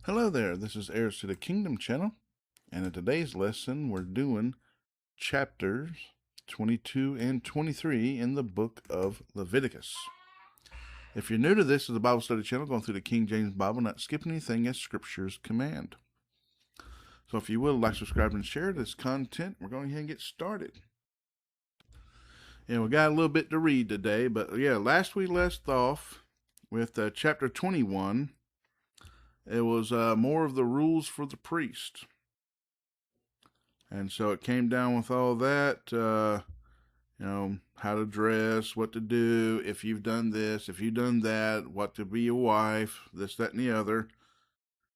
Hello there, this is Heirs to the Kingdom channel, and in today's lesson we're doing chapters 22 and 23 in the book of Leviticus. If you're new to this, is a Bible study channel going through the King James Bible, not skipping anything as Scriptures command. So if you will, like, subscribe, and share this content. We're going ahead and get started. And we got a little bit to read today, but yeah, last we left off with chapter 21. It was more of the rules for the priest. And so it came down with all that, how to dress, what to do, if you've done this, if you've done that, what to be a wife, this, that, and the other,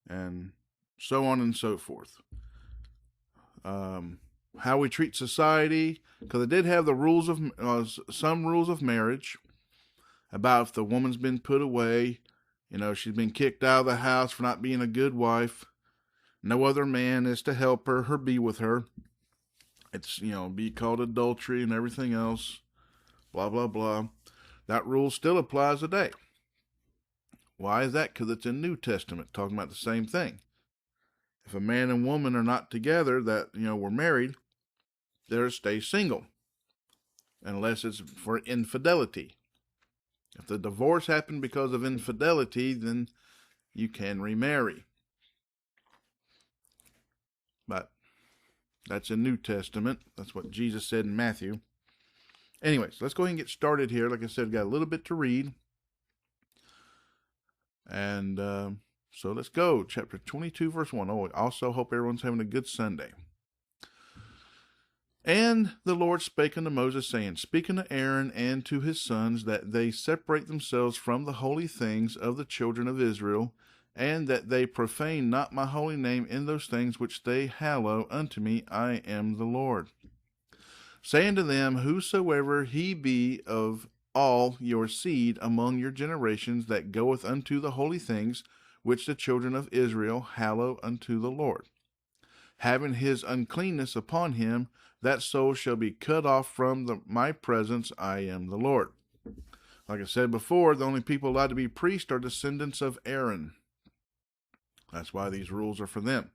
and so on and so forth. How we treat society, because it did have the rules of, some rules of marriage, about if the woman's been put away, she's been kicked out of the house for not being a good wife. No other man is to help her or be with her. It's, be called adultery and everything else. Blah, blah, blah. That rule still applies today. Why is that? Because it's in New Testament, talking about the same thing. If a man and woman are not together, that, were married, they're to stay single. Unless it's for infidelity. If the divorce happened because of infidelity, then you can remarry. But that's in New Testament. That's what Jesus said in Matthew. Anyways, let's go ahead and get started here. Like I said, got a little bit to read. And so let's go. Chapter 22, verse 1. Oh, I also hope everyone's having a good Sunday. And the Lord spake unto Moses, saying, Speak unto Aaron and to his sons, that they separate themselves from the holy things of the children of Israel, and that they profane not my holy name in those things which they hallow unto me. I am the Lord. Say unto them, Whosoever he be of all your seed among your generations, that goeth unto the holy things which the children of Israel hallow unto the Lord, having his uncleanness upon him, that soul shall be cut off from my presence. I am the Lord. Like I said before, the only people allowed to be priests are descendants of Aaron. That's why these rules are for them.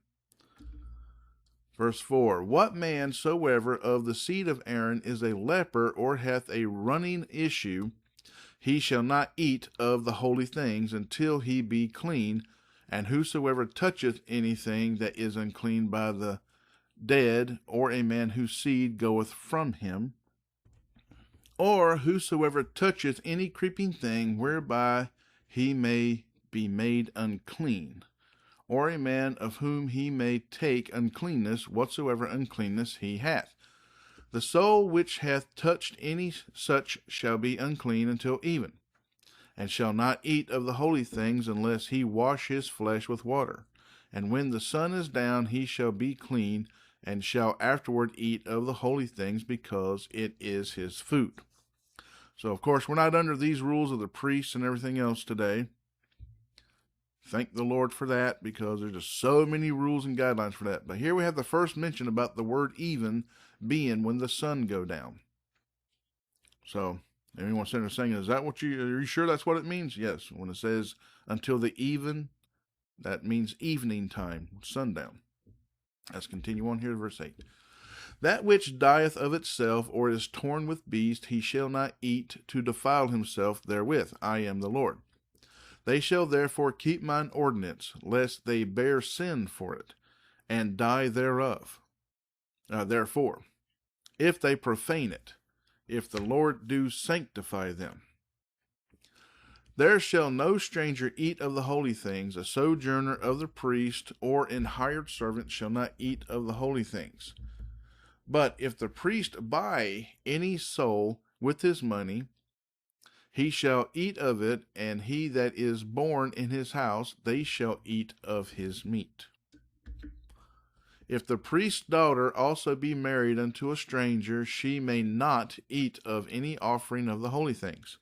Verse 4, What man soever of the seed of Aaron is a leper, or hath a running issue, he shall not eat of the holy things until he be clean. And whosoever toucheth anything that is unclean by the dead, or a man whose seed goeth from him, or whosoever toucheth any creeping thing whereby he may be made unclean, or a man of whom he may take uncleanness, whatsoever uncleanness he hath. The soul which hath touched any such shall be unclean until even, and shall not eat of the holy things unless he wash his flesh with water. And when the sun is down, he shall be clean, and shall afterward eat of the holy things, because it is his food. So, of course, we're not under these rules of the priests and everything else today. Thank the Lord for that, because there's just so many rules and guidelines for that. But here we have the first mention about the word even being when the sun go down. So, anyone sitting there saying, are you sure that's what it means? Yes. When it says until the even, that means evening time, sundown. Let's continue on here, verse 8. That which dieth of itself, or is torn with beast, he shall not eat to defile himself therewith. I am the Lord. They shall therefore keep mine ordinance, lest they bear sin for it, and die thereof. Therefore, if they profane it, if the Lord do sanctify them. There shall no stranger eat of the holy things. A sojourner of the priest, or an hired servant, shall not eat of the holy things. But if the priest buy any soul with his money, he shall eat of it, and he that is born in his house, they shall eat of his meat. If the priest's daughter also be married unto a stranger, she may not eat of any offering of the holy things.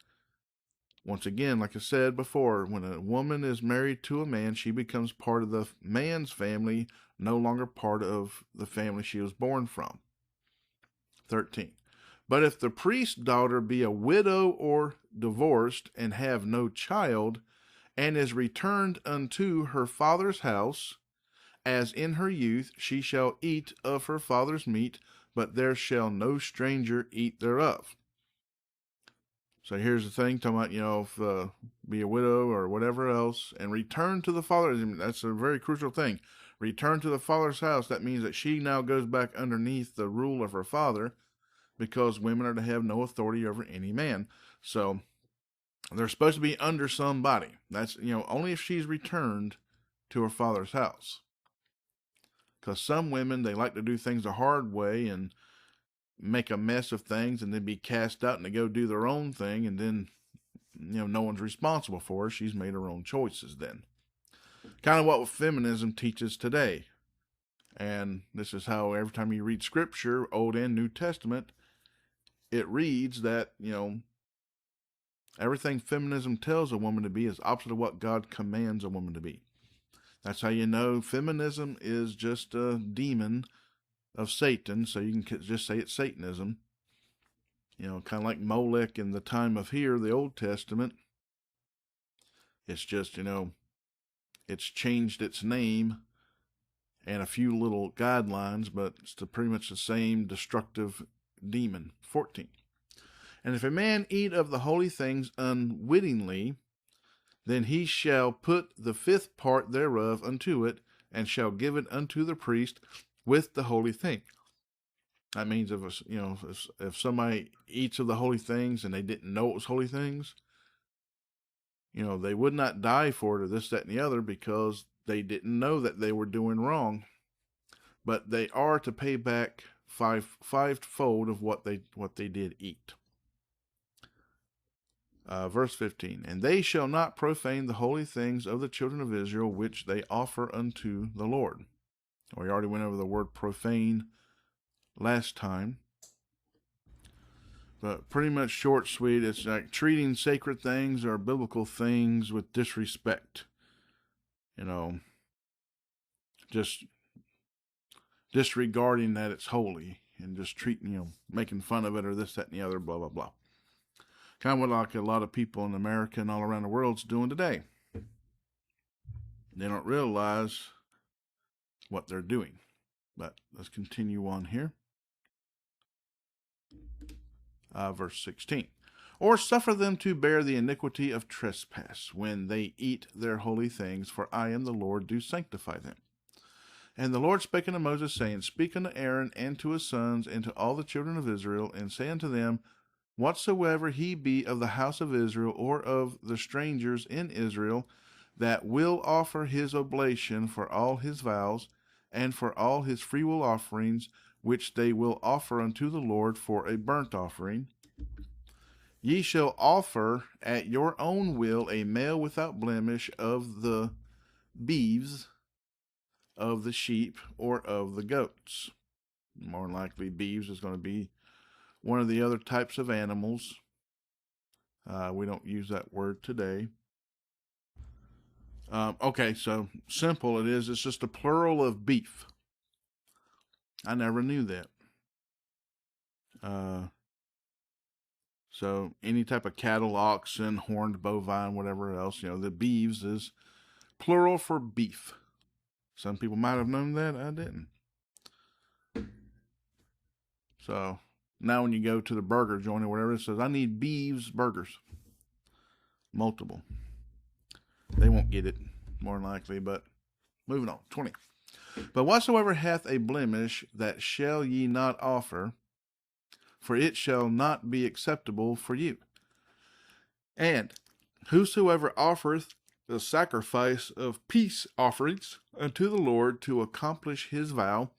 Once again, like I said before, when a woman is married to a man, she becomes part of the man's family, no longer part of the family she was born from. 13. But if the priest's daughter be a widow or divorced, and have no child, and is returned unto her father's house, as in her youth, she shall eat of her father's meat, but there shall no stranger eat thereof. So here's the thing, talking about, if be a widow or whatever else, and return to the father. That's a very crucial thing. Return to the father's house. That means that she now goes back underneath the rule of her father, because women are to have no authority over any man. So they're supposed to be under somebody. That's, only if she's returned to her father's house. Because some women, they like to do things the hard way and make a mess of things, and then be cast out and they go do their own thing, and then, no one's responsible for her. She's made her own choices then. Kind of what feminism teaches today. And this is how every time you read Scripture, Old and New Testament, it reads that, everything feminism tells a woman to be is opposite of what God commands a woman to be. That's how you know feminism is just a demon of Satan, so you can just say it's Satanism. Kind of like Molech in the time of the Old Testament. It's just, it's changed its name and a few little guidelines, but it's pretty much the same destructive demon. 14. And if a man eat of the holy things unwittingly, then he shall put the fifth part thereof unto it, and shall give it unto the priest with the holy thing. That means if somebody eats of the holy things and they didn't know it was holy things, they would not die for it or this, that, and the other, because they didn't know that they were doing wrong. But they are to pay back fivefold of what they did eat. Verse 15, and they shall not profane the holy things of the children of Israel, which they offer unto the Lord. We already went over the word profane last time. But pretty much short, sweet, it's like treating sacred things or biblical things with disrespect. Just disregarding that it's holy, and just treating, making fun of it or this, that, and the other, blah, blah, blah. Kind of what like a lot of people in America and all around the world's doing today. They don't realize what they're doing. But let's continue on here. Verse 16. Or suffer them to bear the iniquity of trespass when they eat their holy things, for I am the Lord, do sanctify them. And the Lord spake unto Moses, saying, Speak unto Aaron and to his sons and to all the children of Israel, and say unto them, Whatsoever he be of the house of Israel, or of the strangers in Israel, that will offer his oblation for all his vows, and for all his freewill offerings, which they will offer unto the Lord for a burnt offering, ye shall offer at your own will a male without blemish of the beeves, of the sheep, or of the goats. More than likely, beeves is going to be one of the other types of animals. We don't use that word today. Okay, so simple it is. It's just a plural of beef. I never knew that. So any type of cattle, oxen, horned bovine, whatever else, the beeves is plural for beef. Some people might have known that. I didn't. So now when you go to the burger joint or whatever, it says, I need beeves burgers. Multiple. They won't get it, more than likely, but moving on. 20. But whatsoever hath a blemish, that shall ye not offer, for it shall not be acceptable for you. And whosoever offereth the sacrifice of peace offerings unto the Lord to accomplish his vow,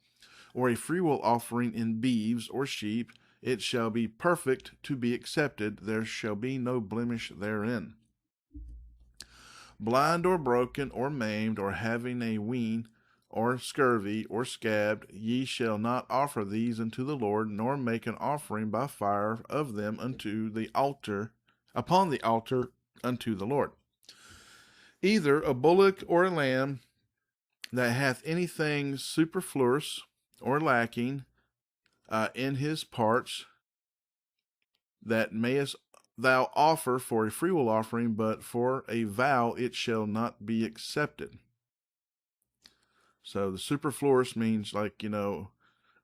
or a freewill offering in beeves or sheep, it shall be perfect to be accepted. There shall be no blemish therein. Blind or broken or maimed, or having a wean, or scurvy, or scabbed, ye shall not offer these unto the Lord, nor make an offering by fire of them unto the altar, upon the altar unto the Lord. Either a bullock or a lamb that hath anything superfluous or lacking in his parts, that thou offer for a freewill offering, but for a vow it shall not be accepted. So the superfluous means like,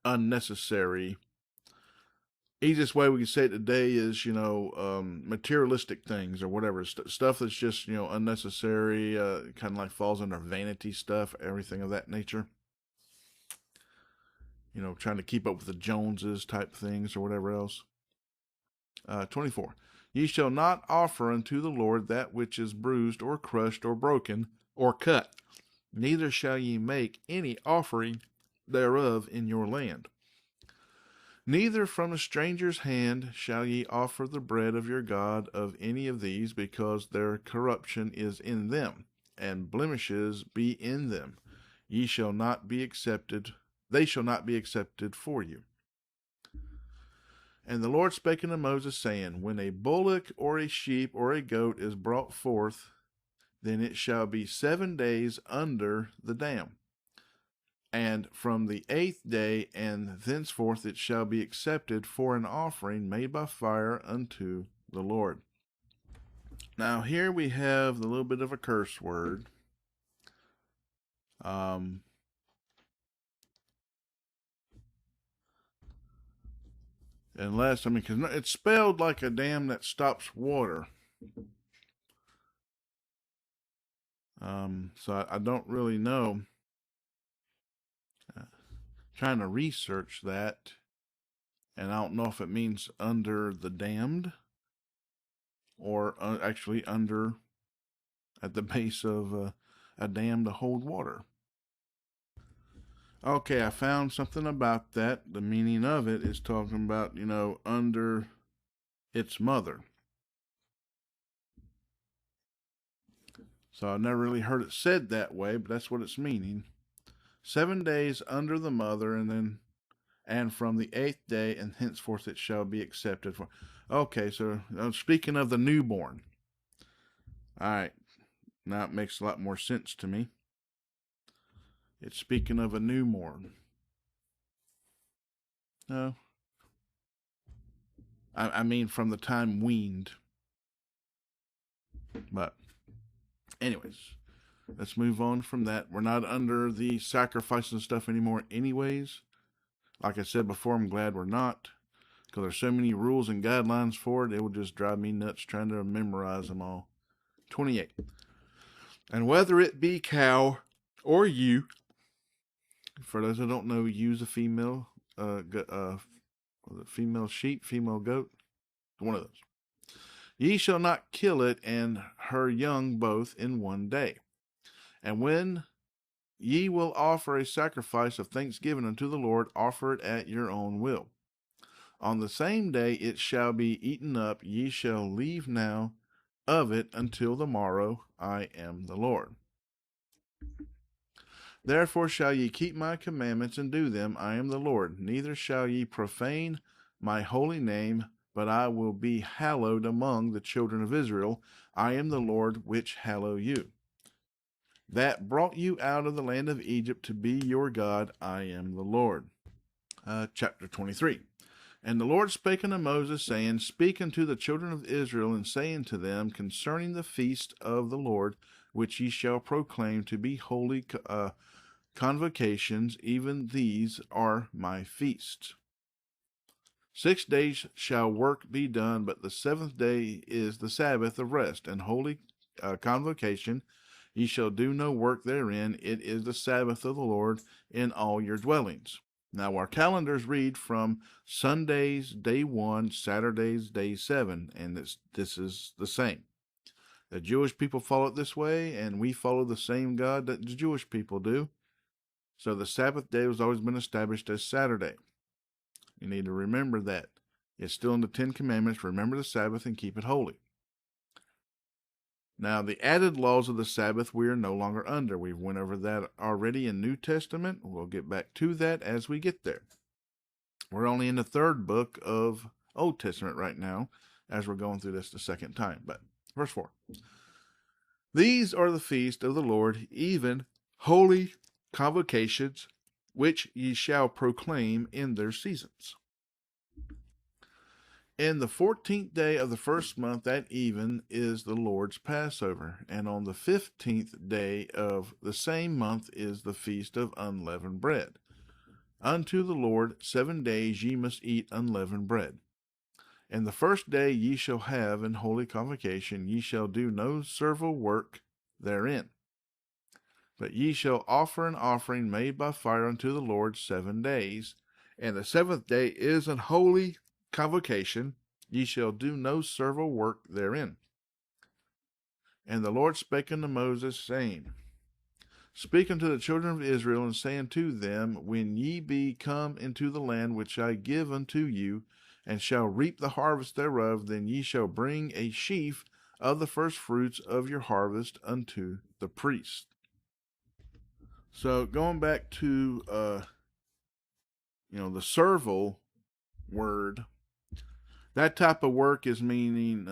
unnecessary. Easiest way we can say it today is, materialistic things or whatever. Stuff that's just, unnecessary, kind of like falls under vanity stuff, everything of that nature. Trying to keep up with the Joneses type things or whatever else. 24. Ye shall not offer unto the Lord that which is bruised or crushed or broken or cut. Neither shall ye make any offering thereof in your land. Neither from a stranger's hand shall ye offer the bread of your God of any of these, because their corruption is in them, and blemishes be in them. Ye shall not be accepted, they shall not be accepted for you. And the Lord spake unto Moses, saying, When a bullock or a sheep or a goat is brought forth, then it shall be 7 days under the dam. And from the 8th day and thenceforth it shall be accepted for an offering made by fire unto the Lord. Now here we have a little bit of a curse word. Because it's spelled like a dam that stops water. So I don't really know. Trying to research that, and I don't know if it means under the damned or actually under at the base of a dam to hold water. Okay, I found something about that. The meaning of it is talking about, under its mother. So I've never really heard it said that way, but that's what it's meaning. 7 days under the mother, and from the 8th day, and henceforth it shall be accepted for. Okay, so speaking of the newborn. All right, now it makes a lot more sense to me. It's speaking of a newborn. No. I mean from the time weaned. But anyways, let's move on from that. We're not under the sacrifices and stuff anymore anyways. Like I said before, I'm glad we're not, because there's so many rules and guidelines for it, it will just drive me nuts trying to memorize them all. 28. And whether it be cow or ewe, for those that don't know, ewe's a female, female sheep, female goat, one of those. Ye shall not kill it and her young both in 1 day. And when ye will offer a sacrifice of thanksgiving unto the Lord, offer it at your own will. On the same day it shall be eaten up. Ye shall leave now of it until the morrow. I am the Lord. Therefore shall ye keep my commandments and do them. I am the Lord. Neither shall ye profane my holy name, but I will be hallowed among the children of Israel. I am the Lord which hallow you, that brought you out of the land of Egypt to be your God. I am the Lord. Chapter 23. And the Lord spake unto Moses, saying, Speak unto the children of Israel, and say unto them concerning the feast of the Lord, which ye shall proclaim to be holy convocations, even these are my feasts. 6 days shall work be done, but the 7th day is the Sabbath of rest and holy convocation. Ye shall do no work therein. It is the Sabbath of the Lord in all your dwellings. Now our calendars read from Sundays, day 1, Saturdays, day 7, and this is the same. The Jewish people follow it this way, and we follow the same God that the Jewish people do. So the Sabbath day has always been established as Saturday. You need to remember that. It's still in the 10 Commandments. Remember the Sabbath and keep it holy. Now, the added laws of the Sabbath we are no longer under. We went over that already in New Testament. We'll get back to that as we get there. We're only in the 3rd book of Old Testament right now, as we're going through this the 2nd time. But verse 4. These are the feasts of the Lord, even holy convocations, which ye shall proclaim in their seasons. In the 14th day of the first month at even is the Lord's Passover, and on the 15th day of the same month is the feast of unleavened bread. Unto the Lord 7 days ye must eat unleavened bread. And the first day ye shall have in holy convocation, ye shall do no servile work therein. But ye shall offer an offering made by fire unto the Lord 7 days. And the 7th day is an holy convocation, ye shall do no servile work therein. And the Lord spake unto Moses, saying, Speak unto the children of Israel, and say unto them, When ye be come into the land which I give unto you, and shall reap the harvest thereof, then ye shall bring a sheaf of the firstfruits of your harvest unto the priest. So going back to the servile word, that type of work is meaning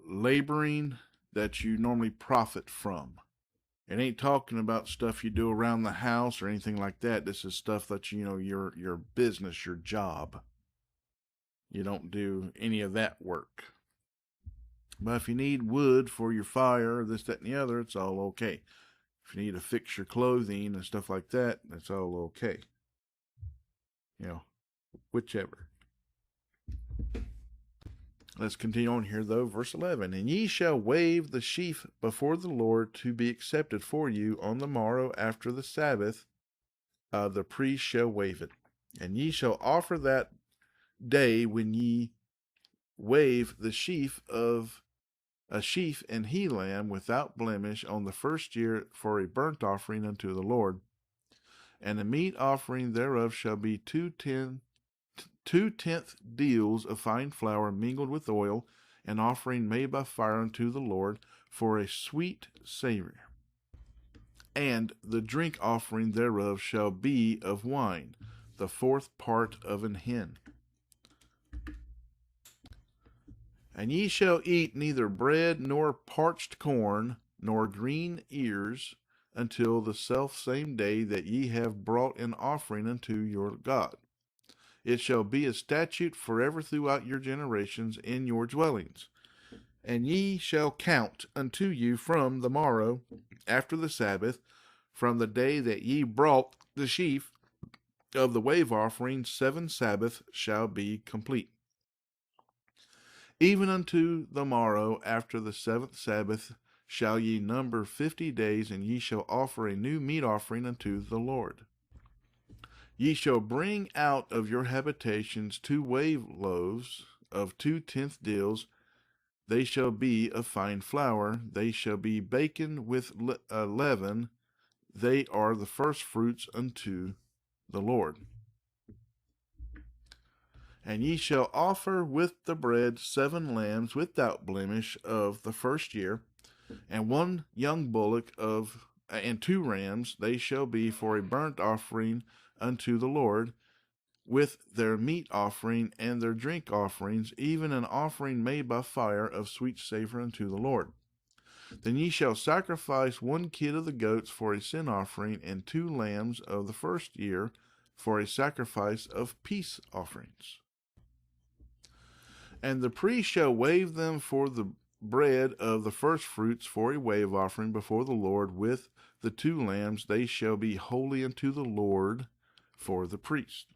laboring that you normally profit from. It ain't talking about stuff you do around the house or anything like that. This is stuff that, your business, your job. You don't do any of that work. But if you need wood for your fire, this, that, and the other, it's all okay. If you need to fix your clothing and stuff like that, that's all okay. Whichever. Let's continue on here, though. Verse 11, And ye shall wave the sheaf before the Lord to be accepted for you on the morrow after the Sabbath. The priest shall wave it. And ye shall offer that day when ye wave the sheaf of a sheaf and he lamb without blemish on the first year for a burnt offering unto the Lord. And the meat offering thereof shall be 2/10 deals of fine flour mingled with oil, an offering made by fire unto the Lord for a sweet savor. And the drink offering thereof shall be of wine, the 4th part of an hin. And ye shall eat neither bread nor parched corn nor green ears until the selfsame day that ye have brought an offering unto your God. It shall be a statute forever throughout your generations in your dwellings. And ye shall count unto you from the morrow after the Sabbath, from the day that ye brought the sheaf of the wave offering, 7 Sabbaths shall be complete. Even unto the morrow after the 7th Sabbath shall ye number 50 days, and ye shall offer a new meat offering unto the Lord. Ye shall bring out of your habitations 2 wave loaves of 2/10 deals. They shall be of fine flour. They shall be baken with leaven. They are the firstfruits unto the Lord. And ye shall offer with the bread 7 lambs without blemish of the first year, and 1 young bullock and 2 rams. They shall be for a burnt offering unto the Lord, with their meat offering and their drink offerings, even an offering made by fire of sweet savor unto the Lord. Then ye shall sacrifice 1 kid of the goats for a sin offering, and 2 lambs of the first year for a sacrifice of peace offerings. And the priest shall wave them for the bread of the firstfruits for a wave offering before the Lord with the 2 lambs. They shall be holy unto the Lord for the priest.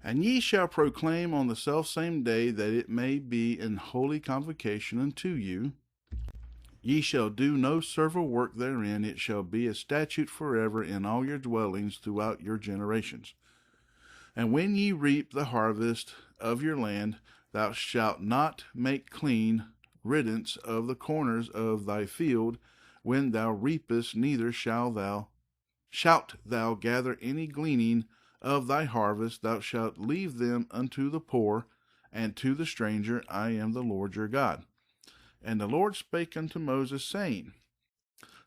And ye shall proclaim on the selfsame day that it may be in holy convocation unto you. Ye shall do no servile work therein. It shall be a statute forever in all your dwellings throughout your generations. And when ye reap the harvest of your land, thou shalt not make clean riddance of the corners of thy field when thou reapest, neither shalt thou gather any gleaning of thy harvest. Thou shalt leave them unto the poor and to the stranger. I am the Lord your God. And the Lord spake unto Moses, saying,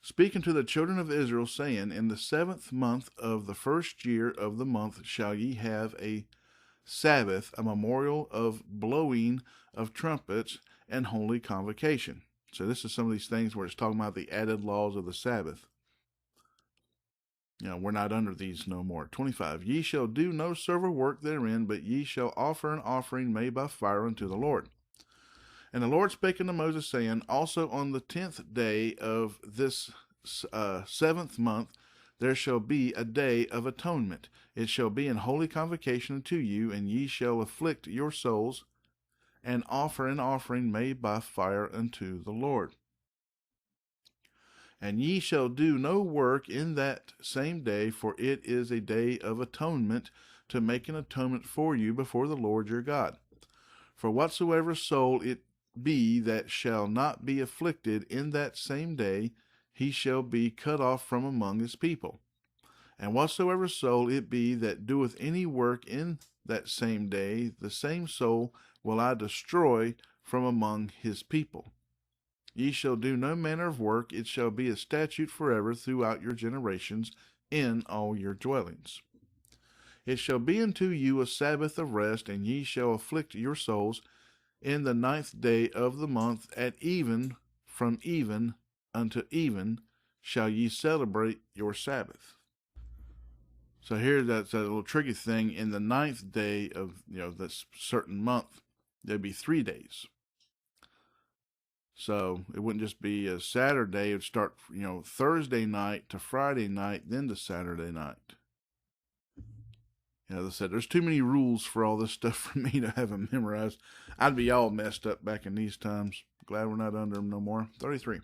Speak unto the children of Israel, saying, In the 7th month of the first year of the month shall ye have a Sabbath, a memorial of blowing of trumpets, and holy convocation. So this is some of these things where it's talking about the added laws of the Sabbath. We're not under these no more. 25. Ye shall do no servile work therein, but ye shall offer an offering made by fire unto the Lord. And the Lord spake unto Moses, saying, Also on the 10th day of this 7th month there shall be a day of atonement. It shall be an holy convocation unto you, and ye shall afflict your souls, and offer an offering made by fire unto the Lord. And ye shall do no work in that same day, for it is a day of atonement, to make an atonement for you before the Lord your God. For whatsoever soul it be that shall not be afflicted in that same day, he shall be cut off from among his people. And whatsoever soul it be that doeth any work in that same day, the same soul will I destroy from among his people. Ye shall do no manner of work, it shall be a statute forever throughout your generations in all your dwellings. It shall be unto you a Sabbath of rest, and ye shall afflict your souls in the 9th day of the month at even, from even unto even shall ye celebrate your Sabbath. So here that's a little tricky thing. In the 9th day of this certain month, there'd be 3 days. So it wouldn't just be a Saturday. It would start Thursday night to Friday night, then to Saturday night. As I said, there's too many rules for all this stuff for me to have them memorized. I'd be all messed up back in these times. Glad we're not under them no more. 33.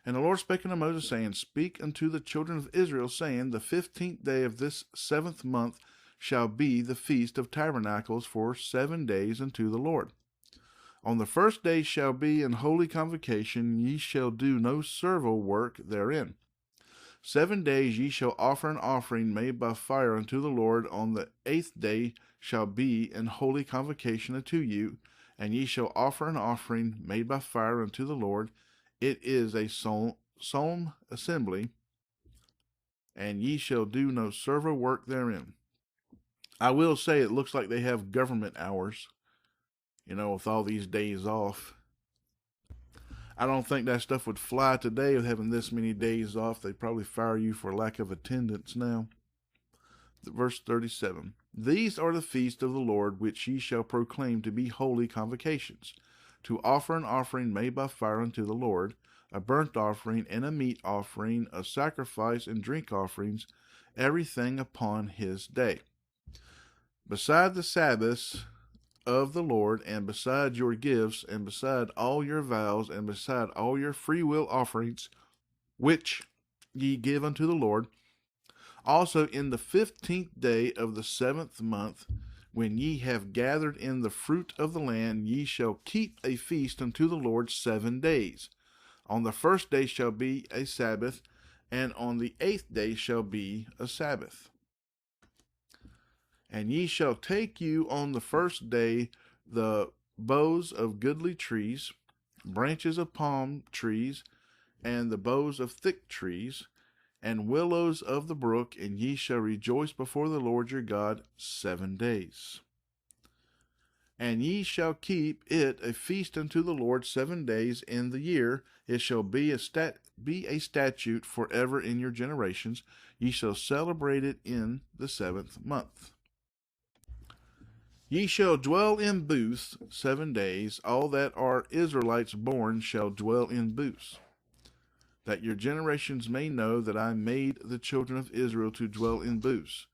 And the Lord spake unto Moses, saying, Speak unto the children of Israel, saying, The 15th day of this 7th month shall be the feast of tabernacles for 7 days unto the Lord. On the first day shall be an holy convocation, ye shall do no servile work therein. 7 days ye shall offer an offering made by fire unto the Lord. On the 8th day shall be an holy convocation unto you, and ye shall offer an offering made by fire unto the Lord. It is a solemn assembly, and ye shall do no servile work therein. I will say it looks like they have government hours, with all these days off. I don't think that stuff would fly today with having this many days off. They'd probably fire you for lack of attendance now. Verse 37. These are the feasts of the Lord, which ye shall proclaim to be holy convocations, to offer an offering made by fire unto the Lord, a burnt offering and a meat offering, a sacrifice and drink offerings, everything upon his day. Beside the Sabbaths of the Lord, and beside your gifts, and beside all your vows, and beside all your freewill offerings, which ye give unto the Lord, also in the 15th day of the 7th month, when ye have gathered in the fruit of the land, ye shall keep a feast unto the Lord 7 days. On the first day shall be a Sabbath, and on the 8th day shall be a Sabbath. And ye shall take you on the first day the boughs of goodly trees, branches of palm trees, and the boughs of thick trees, and willows of the brook, and ye shall rejoice before the Lord your God 7 days. And ye shall keep it a feast unto the Lord 7 days in the year. It shall be a statute forever in your generations. Ye shall celebrate it in the 7th month. Ye shall dwell in booths 7 days. All that are Israelites born shall dwell in booths, that your generations may know that I made the children of Israel to dwell in booths.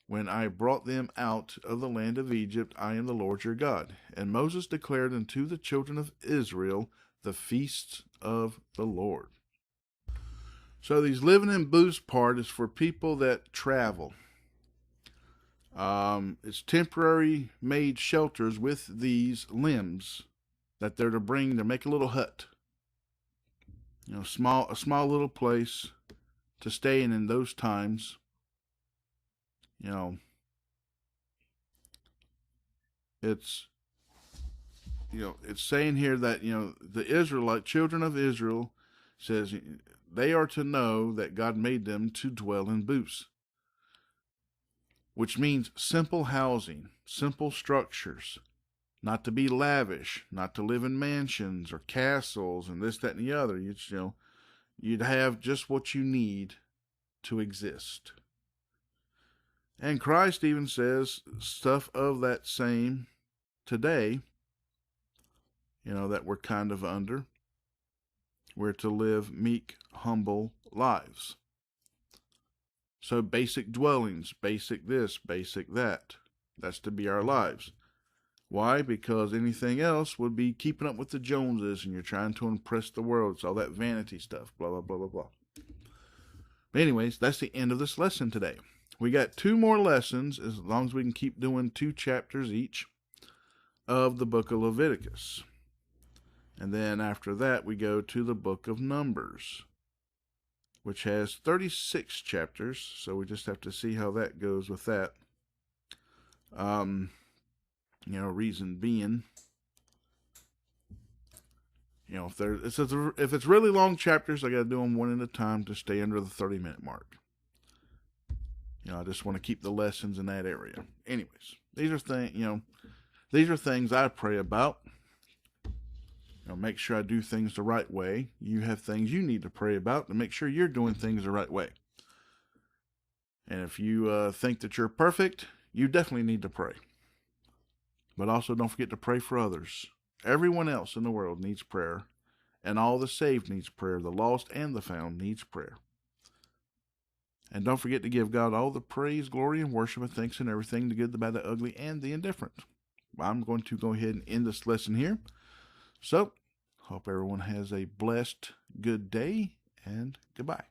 When I brought them out of the land of Egypt, I am the Lord your God. And Moses declared unto the children of Israel the feasts of the Lord. So these living in booths part is for people that travel. It's temporary made shelters with these limbs that they're to bring to make a little hut. A small little place to stay in those times. It's saying here that, the Israelite children of Israel says they are to know that God made them to dwell in booths, which means simple housing, simple structures, not to be lavish, not to live in mansions or castles and this, that, and the other. You'd have just what you need to exist. And Christ even says stuff of that same today, that we're kind of under. We're to live meek, humble lives. So basic dwellings, basic this, basic that. That's to be our lives. Why? Because anything else would be keeping up with the Joneses, and you're trying to impress the world. It's all that vanity stuff, blah, blah, blah, blah, blah. But anyways, that's the end of this lesson today. We got 2 more lessons, as long as we can keep doing 2 chapters each of the book of Leviticus. And then after that, we go to the book of Numbers, which has 36 chapters. So we just have to see how that goes with that. Reason being, if it's really long chapters, I got to do them one at a time to stay under the 30-minute mark. I just want to keep the lessons in that area. Anyways, these are things I pray about. Make sure I do things the right way. You have things you need to pray about to make sure you're doing things the right way. And if you think that you're perfect, you definitely need to pray. But also don't forget to pray for others. Everyone else in the world needs prayer, and all the saved needs prayer. The lost and the found needs prayer. And don't forget to give God all the praise, glory, and worship and thanks in everything, the good, the bad, the ugly, and the indifferent. I'm going to go ahead and end this lesson here. So, hope everyone has a blessed, good day, and goodbye.